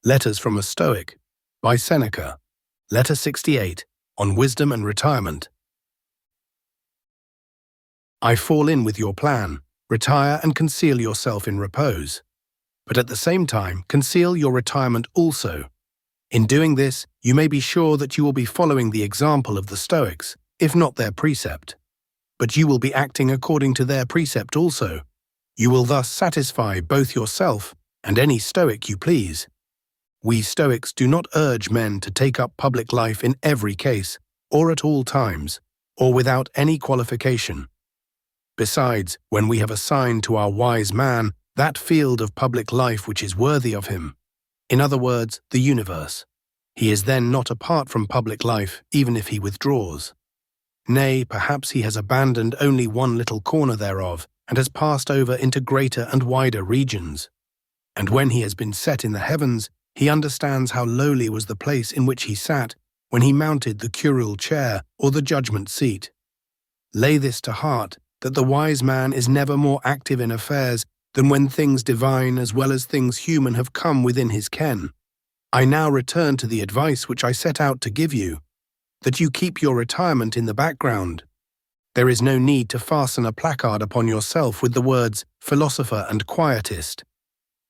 Letters from a Stoic, by Seneca. Letter 68, on wisdom and retirement. I fall in with your plan. Retire and conceal yourself in repose. But at the same time, conceal your retirement also. In doing this, you may be sure that you will be following the example of the Stoics, if not their precept. But you will be acting according to their precept also. You will thus satisfy both yourself and any Stoic you please. We Stoics do not urge men to take up public life in every case, or at all times, or without any qualification. Besides, when we have assigned to our wise man that field of public life which is worthy of him, in other words, the universe, he is then not apart from public life even if he withdraws. Nay, perhaps he has abandoned only one little corner thereof and has passed over into greater and wider regions. And when he has been set in the heavens, he understands how lowly was the place in which he sat when he mounted the curule chair or the judgment seat. Lay this to heart, that the wise man is never more active in affairs than when things divine as well as things human have come within his ken. I now return to the advice which I set out to give you, that you keep your retirement in the background. There is no need to fasten a placard upon yourself with the words philosopher and quietist.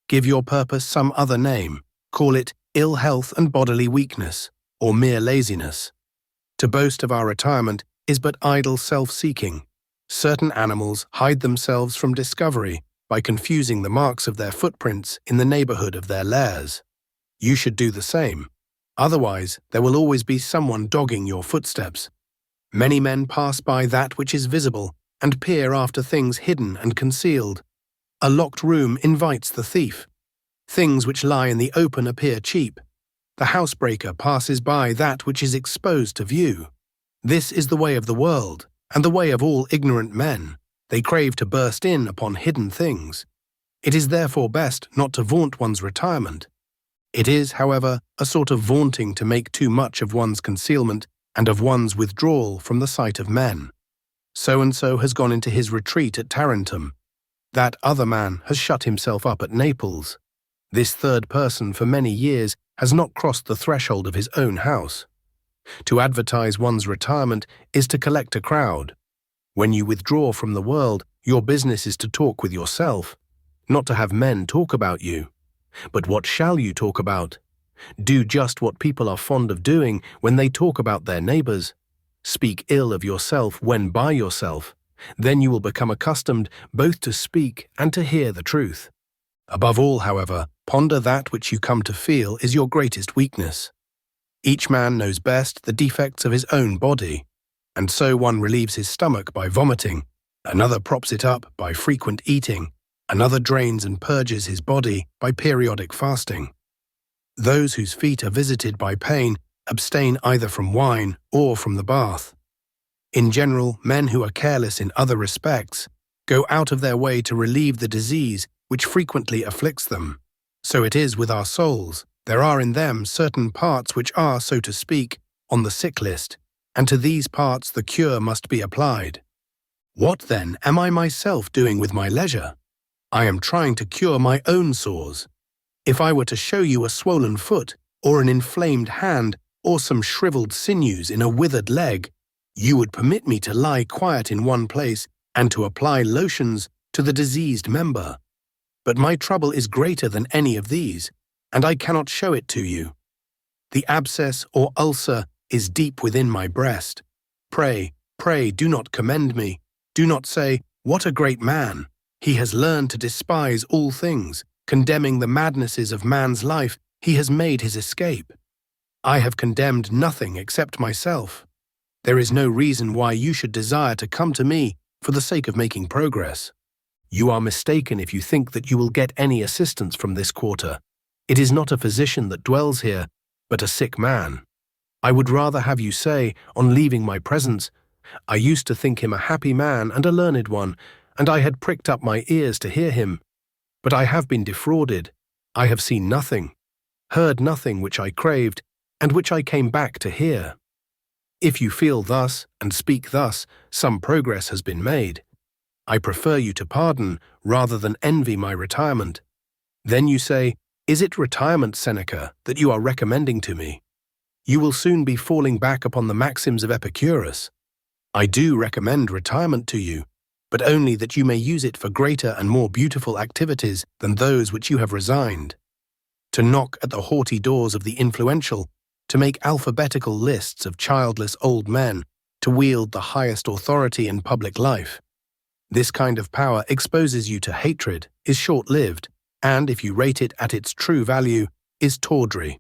Give your purpose some other name. Call it ill health and bodily weakness, or mere laziness. To boast of our retirement is but idle self-seeking. Certain animals hide themselves from discovery by confusing the marks of their footprints in the neighborhood of their lairs. You should do the same. Otherwise, there will always be someone dogging your footsteps. Many men pass by that which is visible and peer after things hidden and concealed. A locked room invites the thief. Things which lie in the open appear cheap. The housebreaker passes by that which is exposed to view. This is the way of the world, and the way of all ignorant men. They crave to burst in upon hidden things. It is therefore best not to vaunt one's retirement. It is, however, a sort of vaunting to make too much of one's concealment and of one's withdrawal from the sight of men. So-and-so has gone into his retreat at Tarentum. That other man has shut himself up at Naples. This third person for many years has not crossed the threshold of his own house. To advertise one's retirement is to collect a crowd. When you withdraw from the world, your business is to talk with yourself, not to have men talk about you. But what shall you talk about? Do just what people are fond of doing when they talk about their neighbors. Speak ill of yourself when by yourself. Then you will become accustomed both to speak and to hear the truth. Above all, however, ponder that which you come to feel is your greatest weakness. Each man knows best the defects of his own body, and so one relieves his stomach by vomiting, another props it up by frequent eating, another drains and purges his body by periodic fasting. Those whose feet are visited by pain abstain either from wine or from the bath. In general, men who are careless in other respects go out of their way to relieve the disease which frequently afflicts them. So it is with our souls. There are in them certain parts which are, so to speak, on the sick list, and to these parts the cure must be applied. What, then, am I myself doing with my leisure? I am trying to cure my own sores. If I were to show you a swollen foot, or an inflamed hand, or some shriveled sinews in a withered leg, you would permit me to lie quiet in one place and to apply lotions to the diseased member. But my trouble is greater than any of these, and I cannot show it to you. The abscess or ulcer is deep within my breast. Pray, pray, do not commend me. Do not say, "What a great man! He has learned to despise all things, condemning the madnesses of man's life, he has made his escape." I have condemned nothing except myself. There is no reason why you should desire to come to me for the sake of making progress. You are mistaken if you think that you will get any assistance from this quarter. It is not a physician that dwells here, but a sick man. I would rather have you say, on leaving my presence, "I used to think him a happy man and a learned one, and I had pricked up my ears to hear him. But I have been defrauded. I have seen nothing, heard nothing which I craved, and which I came back to hear." If you feel thus and speak thus, some progress has been made. I prefer you to pardon rather than envy my retirement. Then you say, Is it retirement, Seneca, that you are recommending to me? You will soon be falling back upon the maxims of Epicurus. I do recommend retirement to you, but only that you may use it for greater and more beautiful activities than those which you have resigned. To knock at the haughty doors of the influential, to make alphabetical lists of childless old men, to wield the highest authority in public life. This kind of power exposes you to hatred, is short-lived, and, if you rate it at its true value, is tawdry.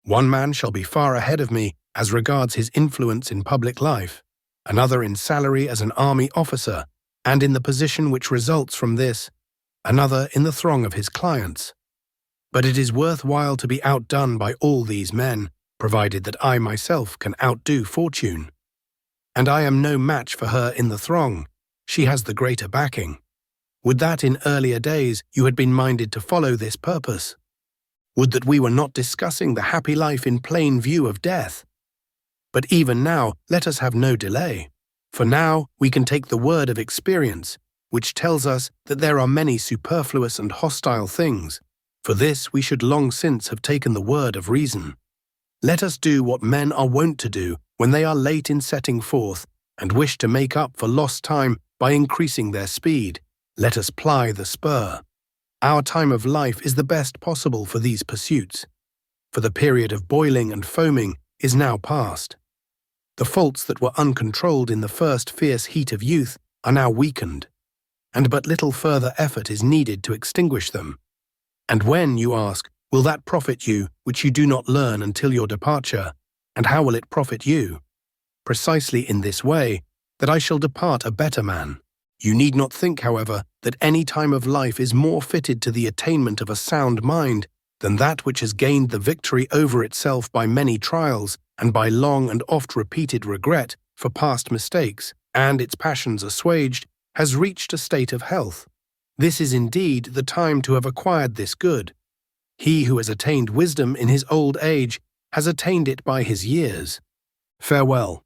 One man shall be far ahead of me as regards his influence in public life, another in salary as an army officer, and in the position which results from this, another in the throng of his clients. But it is worthwhile to be outdone by all these men, provided that I myself can outdo fortune. And I am no match for her in the throng. She has the greater backing. Would that in earlier days you had been minded to follow this purpose. Would that we were not discussing the happy life in plain view of death. But even now, let us have no delay. For now we can take the word of experience, which tells us that there are many superfluous and hostile things. For this we should long since have taken the word of reason. Let us do what men are wont to do when they are late in setting forth, and wish to make up for lost time by increasing their speed. Let us ply the spur. Our time of life is the best possible for these pursuits, for the period of boiling and foaming is now past. The faults that were uncontrolled in the first fierce heat of youth are now weakened, and but little further effort is needed to extinguish them. And when, you ask, will that profit you which you do not learn until your departure, and how will it profit you? Precisely in this way, that I shall depart a better man. You need not think, however, that any time of life is more fitted to the attainment of a sound mind than that which has gained the victory over itself by many trials and by long and oft-repeated regret for past mistakes, and its passions assuaged, has reached a state of health. This is indeed the time to have acquired this good. He who has attained wisdom in his old age has attained it by his years. Farewell.